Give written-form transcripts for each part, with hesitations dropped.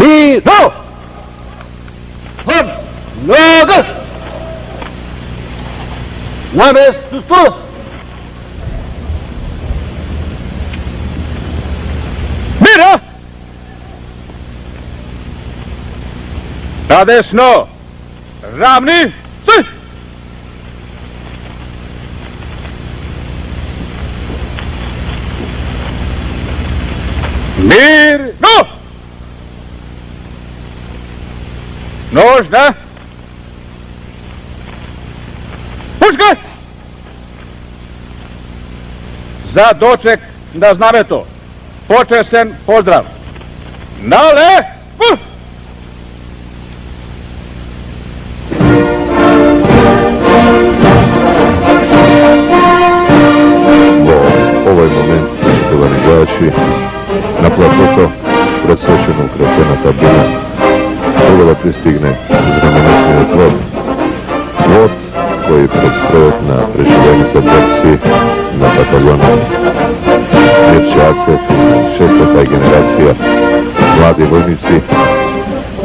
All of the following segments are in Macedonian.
Miro! Podloga! Na vez dos todos! Mira! Na desno! Ravni! Si! Mir! No! Nožna! Puška! Za doček na znameto. Počesen pozdrav. Nale! Ovaj moment, poštovani gledači, na platoto predsvećenu ukrasena tabela prvo pristigne znamenosni odvod. Vod koji predstoje na preživljenite borci na bataljonu Mirče Acef i šestata generacija mladi vojnici.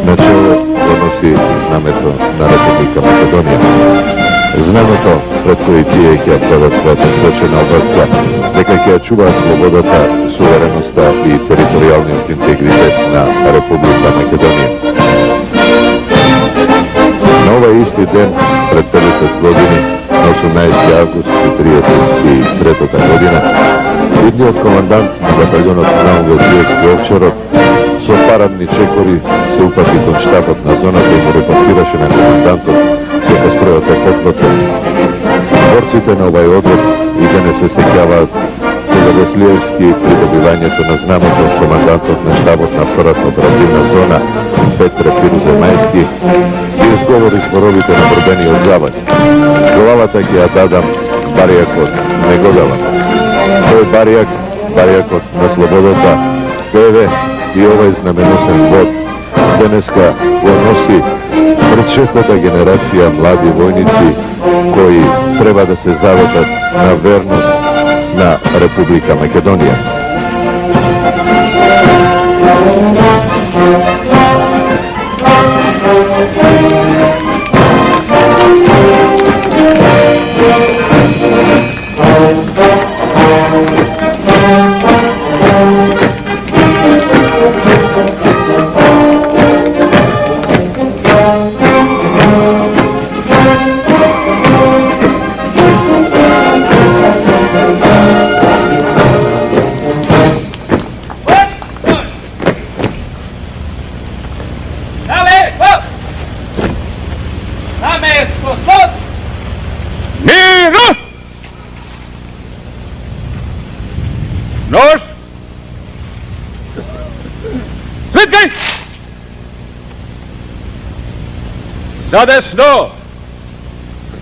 Na čelo odnosi znameto na Republika Makedonija. Знаменото пред кои тие ќе треба својата свечена обврска, дека ќе чува слободата, сувереноста и територијалниот интегритет на Република Македонија. На овај исти ден, пред 50 години, на 18 август 1933 година, видниот командант на батальонот Наумовец Виевски Овчарот со парадни чекори се упати кон штабот на зоната и му репортираше на командантот дека стројот е подготвен. Борците на овај одред и да не се сеќаваат кога Веслиевски при добивањето на знамето од командантот на штабот на втората оперативна зона Петре Пирузе Мајски ги изговори зборовите на борбениот завод. Главата ќе ја дадам, баријакот не го давам. Тој баријак, баријакот на слободата, еве и овај знаменосен вод денеска го носи пред шестата генерација млади војници кои треба да се заветат на верност на Република Македонија. Nož! Svitkaj! Za desno!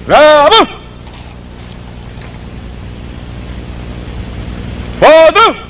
Pravo! Podu!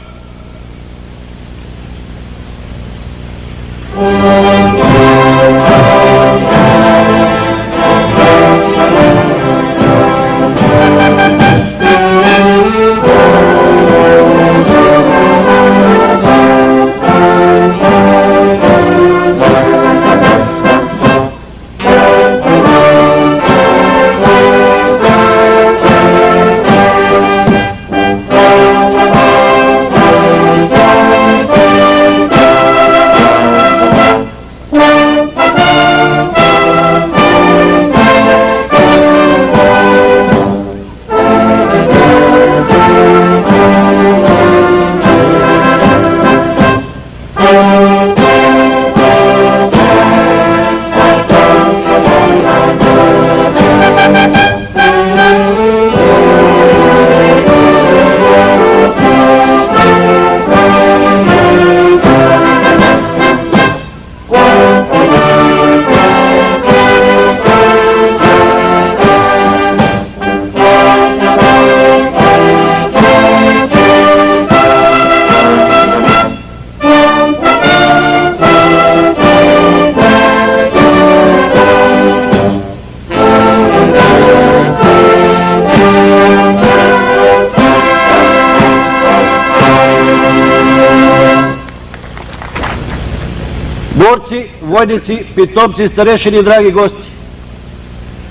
Borci, vojnici, pitomci, starešini i dragi gosti,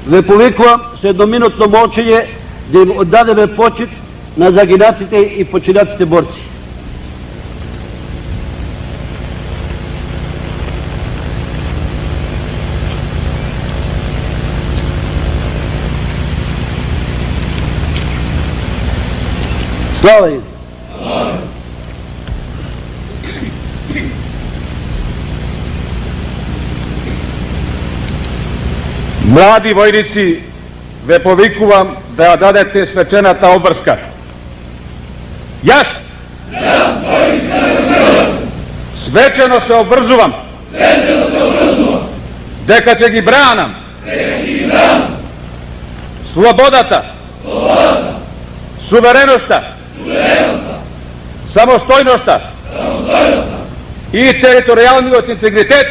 ve повиквам с едноминутно мълчание да им отдадеме почит на загинатите и починатите борци. Слава им! Mladi vojnici, ve povikuvam da dadete svečeната обврска. Јас свечено се обврзувам дека ќе ги бранам слободата, сувереноста, самостојноста и територијалниот интегритет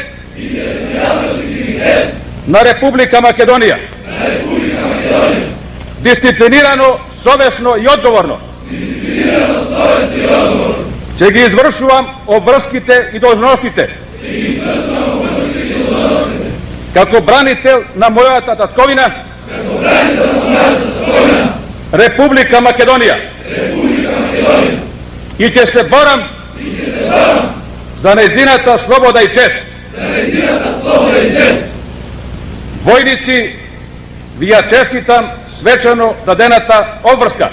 на Република Македонија. Дисциплинирано, совесно и одговорно ќе ги извршувам обврските и должностите како бранител на мојата татковина Република Македонија и ќе се борам за нејзината слобода и чест. Војници, ви ја честитам свечено дадената обврска.